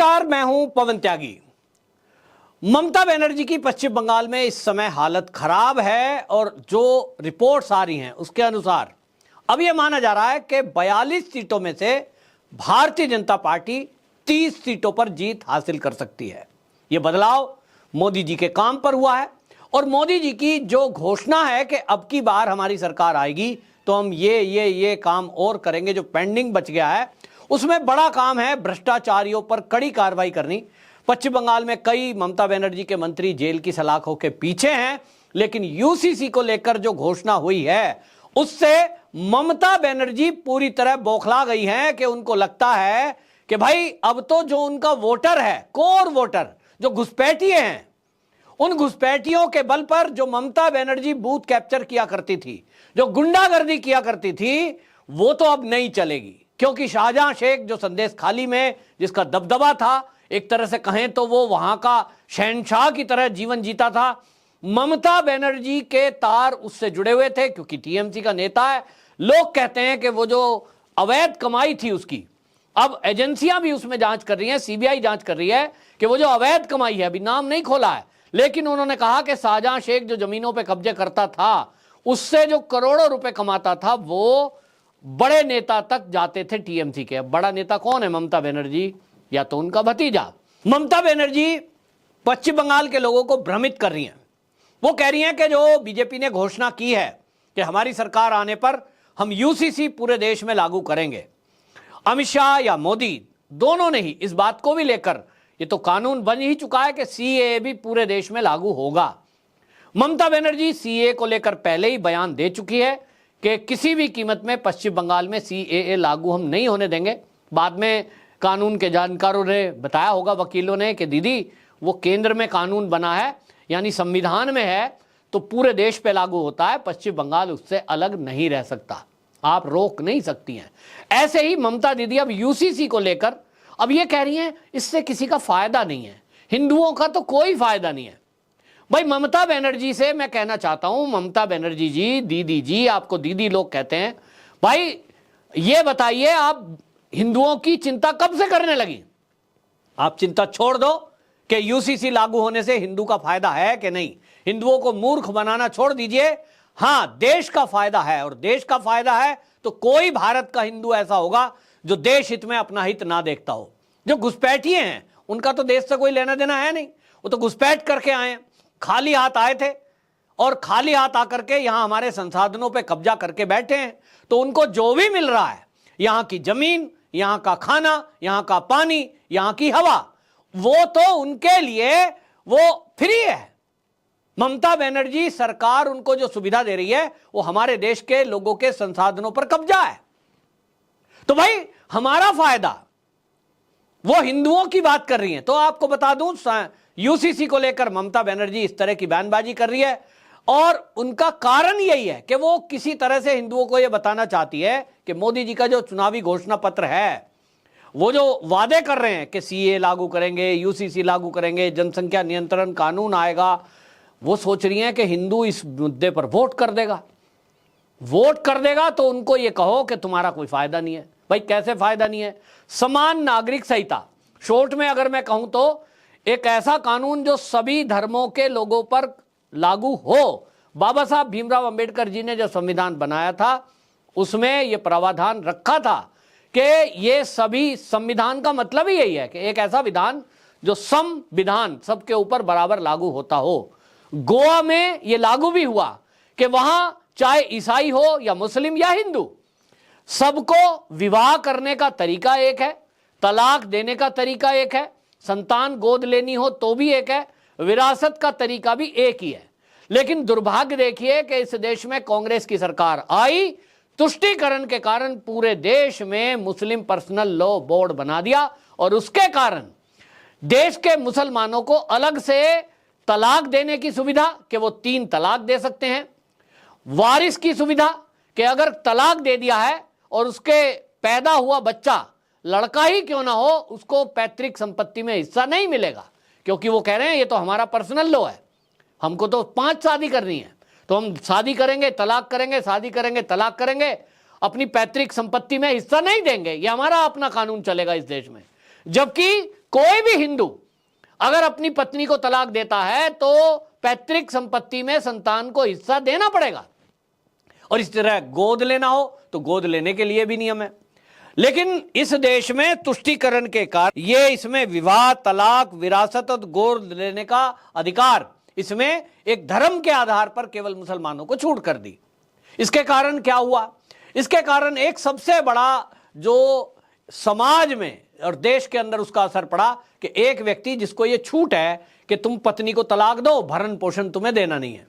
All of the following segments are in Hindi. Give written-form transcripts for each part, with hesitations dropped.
नमस्कार, मैं हूं पवन त्यागी। ममता बनर्जी की पश्चिम बंगाल में इस समय हालत खराब है और जो रिपोर्ट्स आ रही हैं उसके अनुसार अब यह माना जा रहा है कि 42 सीटों में से भारतीय जनता पार्टी 30 सीटों पर जीत हासिल कर सकती है। यह बदलाव मोदी जी के काम पर हुआ है और मोदी जी की जो घोषणा है कि अब की बार हमारी सरकार आएगी तो हम ये काम और करेंगे, जो पेंडिंग बच गया है उसमें बड़ा काम है भ्रष्टाचारियों पर कड़ी कार्रवाई करनी। पश्चिम बंगाल में कई ममता बनर्जी के मंत्री जेल की सलाखों के पीछे हैं, लेकिन यूसीसी को लेकर जो घोषणा हुई है उससे ममता बनर्जी पूरी तरह बौखला गई हैं कि उनको लगता है कि भाई अब तो जो उनका वोटर है, कोर वोटर, जो घुसपैठिए हैं, उन घुसपैठियों के बल पर जो ममता बनर्जी बूथ कैप्चर किया करती थी, जो गुंडागर्दी किया करती थी, वो तो अब नहीं चलेगी। क्योंकि शाहजहां शेख जो संदेश खाली में जिसका दबदबा था, एक तरह से कहें तो वो वहां का शहंशाह की तरह जीवन जीता था। ममता बनर्जी के तार उससे जुड़े हुए थे क्योंकि टीएमसी का नेता है। लोग कहते हैं कि वो जो अवैध कमाई थी उसकी, अब एजेंसियां भी उसमें जांच कर रही हैं, सीबीआई जांच कर रही है कि वो जो अवैध कमाई है, अभी नाम नहीं खोला है, लेकिन उन्होंने कहा कि शाहजहां शेख जो जमीनों पर कब्जे करता था उससे जो करोड़ों रुपए कमाता था वो बड़े नेता तक जाते थे टीएमसी के। बड़ा नेता कौन है? ममता बनर्जी या तो उनका भतीजा। ममता बनर्जी पश्चिम बंगाल के लोगों को भ्रमित कर रही हैं। वो कह रही हैं कि जो बीजेपी ने घोषणा की है कि हमारी सरकार आने पर हम यूसीसी पूरे देश में लागू करेंगे, अमित शाह या मोदी दोनों ने ही इस बात को भी लेकर, ये तो कानून बन ही चुका है कि सीएए भी पूरे देश में लागू होगा। ममता बनर्जी सीएए को लेकर पहले ही बयान दे चुकी है कि किसी भी कीमत में पश्चिम बंगाल में सीएए लागू हम नहीं होने देंगे। बाद में कानून के जानकारों ने बताया होगा, वकीलों ने, कि दीदी वो केंद्र में कानून बना है, यानी संविधान में है, तो पूरे देश पे लागू होता है, पश्चिम बंगाल उससे अलग नहीं रह सकता, आप रोक नहीं सकती हैं। ऐसे ही ममता दीदी अब यूसीसी को लेकर अब ये कह रही हैं इससे किसी का फायदा नहीं है, हिंदुओं का तो कोई फायदा नहीं है। भाई ममता बनर्जी से मैं कहना चाहता हूं, ममता बनर्जी जी, दीदी जी, आपको दीदी लोग कहते हैं, भाई ये बताइए आप हिंदुओं की चिंता कब से करने लगी? आप चिंता छोड़ दो कि यूसीसी लागू होने से हिंदू का फायदा है कि नहीं। हिंदुओं को मूर्ख बनाना छोड़ दीजिए। हां, देश का फायदा है, और देश का फायदा है तो कोई भारत का हिंदू ऐसा होगा जो देश हित में अपना हित ना देखता हो। जो घुसपैठिए हैं उनका तो देश से कोई लेना देना है नहीं, वो तो घुसपैठ करके आए, खाली हाथ आए थे और खाली हाथ आकर के यहां हमारे संसाधनों पे कब्जा करके बैठे हैं। तो उनको जो भी मिल रहा है, यहां की जमीन, यहां का खाना, यहां का पानी, यहां की हवा, वो तो उनके लिए वो फ्री है। ममता बनर्जी सरकार उनको जो सुविधा दे रही है वो हमारे देश के लोगों के संसाधनों पर कब्जा है। तो भाई हमारा फायदा, वो हिंदुओं की बात कर रही है। तो आपको बता दूं, यूसीसी को लेकर ममता बनर्जी इस तरह की बयानबाजी कर रही है और उनका कारण यही है कि वो किसी तरह से हिंदुओं को यह बताना चाहती है कि मोदी जी का जो चुनावी घोषणा पत्र है, वो जो वादे कर रहे हैं कि सीए लागू करेंगे, यूसीसी लागू करेंगे, जनसंख्या नियंत्रण कानून आएगा, वो सोच रही हैं कि हिंदू इस मुद्दे पर वोट कर देगा। वोट कर देगा तो उनको ये कहो कि तुम्हारा कोई फायदा नहीं है। भाई कैसे फायदा नहीं है? समान नागरिक संहिता, शॉर्ट में अगर मैं कहूं तो एक ऐसा कानून जो सभी धर्मों के लोगों पर लागू हो। बाबा साहब भीमराव अंबेडकर जी ने जो संविधान बनाया था उसमें यह प्रावधान रखा था कि ये सभी, संविधान का मतलब ही यही है कि एक ऐसा विधान जो संविधान सबके ऊपर बराबर लागू होता हो। गोवा में यह लागू भी हुआ कि वहां चाहे ईसाई हो या मुस्लिम या हिंदू, सबको विवाह करने का तरीका एक है, तलाक देने का तरीका एक है, संतान गोद लेनी हो तो भी एक है, विरासत का तरीका भी एक ही है। लेकिन दुर्भाग्य देखिए कि इस देश में कांग्रेस की सरकार आई, तुष्टीकरण के कारण पूरे देश में मुस्लिम पर्सनल लॉ बोर्ड बना दिया और उसके कारण देश के मुसलमानों को अलग से तलाक देने की सुविधा कि वो 3 तलाक दे सकते हैं, वारिस की सुविधा कि अगर तलाक दे दिया है और उसके पैदा हुआ बच्चा लड़का ही क्यों ना हो, उसको पैतृक संपत्ति में हिस्सा नहीं मिलेगा, क्योंकि वो कह रहे हैं ये तो हमारा पर्सनल लॉ है, हमको तो 5 शादी करनी है, तो हम शादी करेंगे, तलाक करेंगे, शादी करेंगे, तलाक करेंगे, अपनी पैतृक संपत्ति में हिस्सा नहीं देंगे, ये हमारा अपना कानून चलेगा इस देश में। जबकि कोई भी हिंदू अगर अपनी पत्नी को तलाक देता है तो पैतृक संपत्ति में संतान को हिस्सा देना पड़ेगा। और इस तरह गोद लेना हो तो गोद लेने के लिए भी नियम है। लेकिन इस देश में तुष्टीकरण के कारण ये इसमें विवाह, तलाक, विरासत और गोद लेने का अधिकार इसमें एक धर्म के आधार पर केवल मुसलमानों को छूट कर दी। इसके कारण क्या हुआ? इसके कारण एक सबसे बड़ा जो समाज में और देश के अंदर उसका असर पड़ा कि एक व्यक्ति जिसको ये छूट है कि तुम पत्नी को तलाक दो, भरण पोषण तुम्हें देना नहीं है,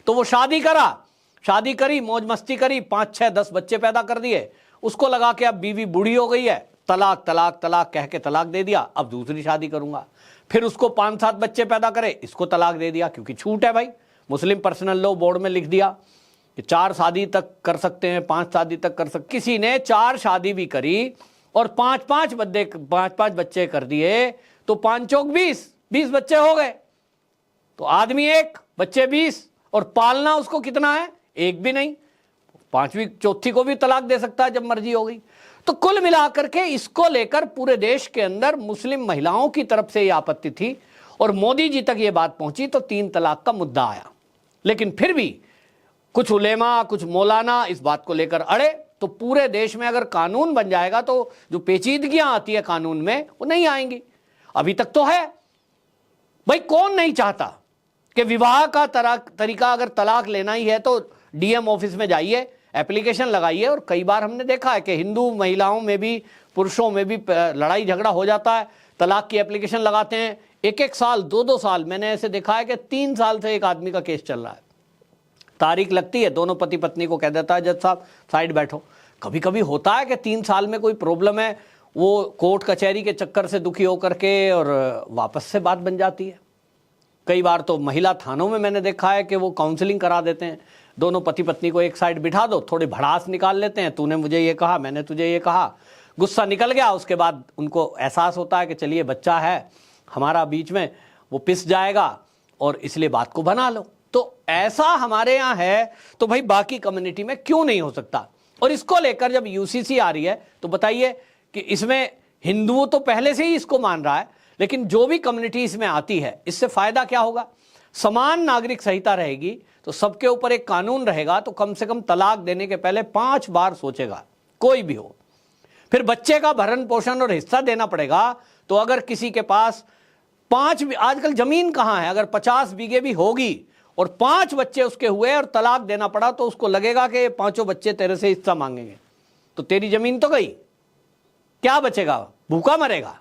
तो वो शादी करी, मौज मस्ती करी, 5, 6, 10 बच्चे पैदा कर दिए। उसको लगा कि अब बीवी बूढ़ी हो गई है, तलाक तलाक तलाक कह के तलाक दे दिया, अब दूसरी शादी करूंगा। फिर उसको 5, 7 बच्चे पैदा करे, इसको तलाक दे दिया, क्योंकि छूट है भाई, मुस्लिम पर्सनल लॉ बोर्ड में लिख दिया कि 4 शादी तक कर सकते हैं, 5 शादी तक कर सकते। किसी ने 4 शादी भी करी और 5-5 बच्चे कर दिए, तो 5 चौक 20 बच्चे हो गए। तो आदमी 1, बच्चे 20, और पालना उसको कितना है? 1 भी नहीं, 5वीं चौथी को भी तलाक दे सकता है जब मर्जी हो गई। तो कुल मिलाकर के इसको लेकर पूरे देश के अंदर मुस्लिम महिलाओं की तरफ से यह आपत्ति थी और मोदी जी तक यह बात पहुंची तो 3 तलाक का मुद्दा आया। लेकिन फिर भी कुछ उलेमा, कुछ मौलाना इस बात को लेकर अड़े। तो पूरे देश में अगर कानून बन जाएगा तो जो पेचीदगियां आती है कानून में वो नहीं आएंगी। अभी तक तो है भाई, कौन नहीं चाहता कि विवाह का तरीका अगर तलाक लेना ही है तो डीएम ऑफिस में जाइए, एप्लीकेशन लगाइए। और कई बार हमने देखा है कि हिंदू महिलाओं में भी, पुरुषों में भी लड़ाई झगड़ा हो जाता है, तलाक की एप्लीकेशन लगाते हैं, 1-1 साल, 2-2 साल। मैंने ऐसे देखा है कि 3 साल से एक आदमी का केस चल रहा है, तारीख लगती है, दोनों पति पत्नी को कह देता है जज साहब साइड बैठो। कभी कभी होता है कि 3 साल में कोई प्रॉब्लम है, वो कोर्ट कचहरी के चक्कर से दुखी होकर के और वापस से बात बन जाती है। कई बार तो महिला थानों में मैंने देखा है कि वो काउंसलिंग करा देते हैं, दोनों पति पत्नी को एक साइड बिठा दो, थोड़ी भड़ास निकाल लेते हैं, तूने मुझे ये कहा, मैंने तुझे ये कहा, गुस्सा निकल गया। उसके बाद उनको एहसास होता है कि चलिए बच्चा है हमारा बीच में, वो पिस जाएगा और इसलिए बात को बना लो। तो ऐसा हमारे यहाँ है, तो भाई बाकी कम्युनिटी में क्यों नहीं हो सकता? और इसको लेकर जब यूसीसी आ रही है तो बताइए कि इसमें हिंदुओं तो पहले से ही इसको मान रहा है, लेकिन जो भी कम्युनिटी इसमें आती है इससे फायदा क्या होगा? समान नागरिक संहिता रहेगी तो सबके ऊपर एक कानून रहेगा, तो कम से कम तलाक देने के पहले 5 बार सोचेगा कोई भी हो। फिर बच्चे का भरण पोषण और हिस्सा देना पड़ेगा। तो अगर किसी के पास 5, आजकल जमीन कहां है, अगर 50 बीघे भी होगी और 5 बच्चे उसके हुए और तलाक देना पड़ा, तो उसको लगेगा कि ये 5 बच्चे तेरे से हिस्सा मांगेंगे, तो तेरी जमीन तो गई, क्या बचेगा? भूखा मरेगा।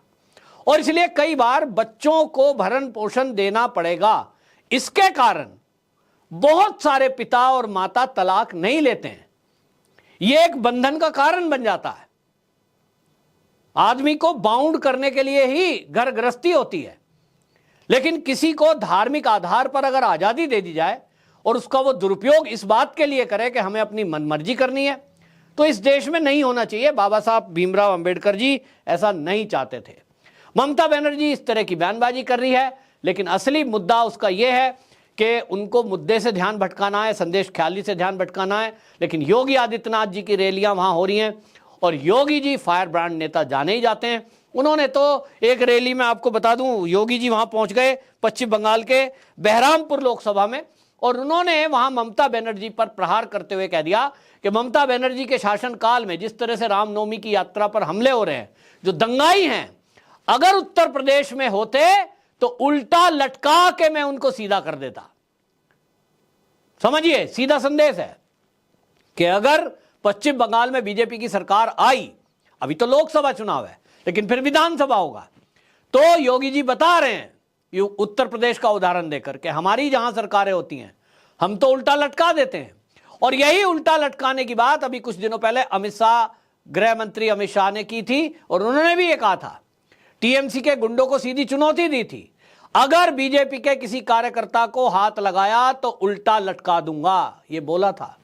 और इसलिए कई बार बच्चों को भरण पोषण देना पड़ेगा। इसके कारण बहुत सारे पिता और माता तलाक नहीं लेते हैं। यह एक बंधन का कारण बन जाता है। आदमी को बाउंड करने के लिए ही घर गृहस्थी होती है, लेकिन किसी को धार्मिक आधार पर अगर आजादी दे दी जाए और उसका वो दुरुपयोग इस बात के लिए करे कि हमें अपनी मनमर्जी करनी है, तो इस देश में नहीं होना चाहिए। बाबा साहब भीमराव अंबेडकर जी ऐसा नहीं चाहते थे। ममता बनर्जी इस तरह की बयानबाजी कर रही है, लेकिन असली मुद्दा उसका यह है कि उनको मुद्दे से ध्यान भटकाना है, संदेश ख्याली से ध्यान भटकाना है। लेकिन योगी आदित्यनाथ जी की रैलियां वहां हो रही हैं और योगी जी फायर ब्रांड नेता जाने ही जाते हैं। उन्होंने तो एक रैली में, आपको बता दूं, योगी जी वहां पहुंच गए पश्चिम बंगाल के बहरामपुर लोकसभा में, और उन्होंने वहां ममता बनर्जी पर प्रहार करते हुए कह दिया कि ममता बनर्जी के शासनकाल में जिस तरह से रामनवमी की यात्रा पर हमले हो रहे हैं, जो दंगाई हैं, अगर उत्तर प्रदेश में होते तो उल्टा लटका के मैं उनको सीधा कर देता। समझिए, सीधा संदेश है कि अगर पश्चिम बंगाल में बीजेपी की सरकार आई, अभी तो लोकसभा चुनाव है लेकिन फिर विधानसभा होगा, तो योगी जी बता रहे हैं ये उत्तर प्रदेश का उदाहरण देकर के हमारी जहां सरकारें होती हैं हम तो उल्टा लटका देते हैं। और यही उल्टा लटकाने की बात अभी कुछ दिनों पहले अमित शाह, गृह मंत्री अमित शाह ने की थी, और उन्होंने भी ये कहा था, टीएमसी के गुंडों को सीधी चुनौती दी थी, अगर बीजेपी के किसी कार्यकर्ता को हाथ लगाया तो उल्टा लटका दूंगा, ये बोला था।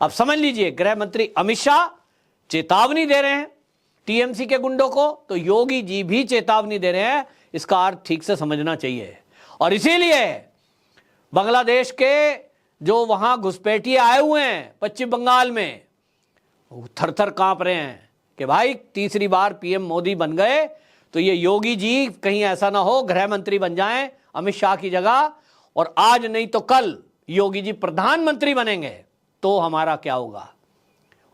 अब समझ लीजिए, गृह मंत्री अमित शाह चेतावनी दे रहे हैं टीएमसी के गुंडों को, तो योगी जी भी चेतावनी दे रहे हैं। इसका अर्थ ठीक से समझना चाहिए। और इसीलिए बांग्लादेश के जो वहां घुसपैठिए आए हुए हैं पश्चिम बंगाल में, वो थर थर कांप रहे हैं कि भाई तीसरी बार पीएम मोदी बन गए तो ये योगी जी कहीं ऐसा ना हो गृह मंत्री बन जाएं अमित शाह की जगह, और आज नहीं तो कल योगी जी प्रधानमंत्री बनेंगे तो हमारा क्या होगा।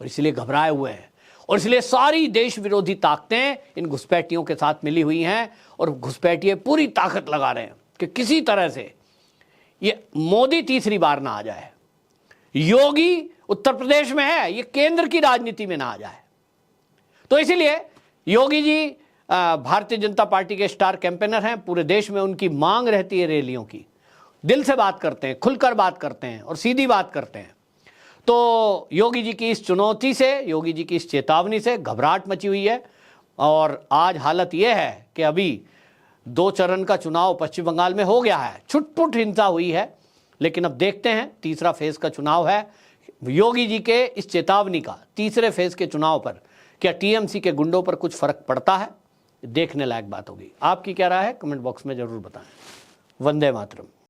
और इसलिए घबराए हुए हैं, और इसलिए सारी देश विरोधी ताकतें इन घुसपैठियों के साथ मिली हुई हैं, और घुसपैठिए पूरी ताकत लगा रहे हैं कि किसी तरह से ये मोदी तीसरी बार ना आ जाए, योगी उत्तर प्रदेश में है, ये केंद्र की राजनीति में ना आ जाए। तो इसीलिए योगी जी भारतीय जनता पार्टी के स्टार कैंपेनर हैं, पूरे देश में उनकी मांग रहती है रैलियों की, दिल से बात करते हैं, खुलकर बात करते हैं और सीधी बात करते हैं। तो योगी जी की इस चुनौती से, योगी जी की इस चेतावनी से घबराहट मची हुई है, और आज हालत यह है कि अभी 2 चरण का चुनाव पश्चिम बंगाल में हो गया है, छुटपुट हिंसा हुई है, लेकिन अब देखते हैं तीसरा फेज का चुनाव है। योगी जी के इस चेतावनी का तीसरे फेज के चुनाव पर क्या टीएमसी के गुंडों पर कुछ फर्क पड़ता है, देखने लायक बात होगी। आपकी क्या राय है, कमेंट बॉक्स में जरूर बताएं। वंदे मातरम।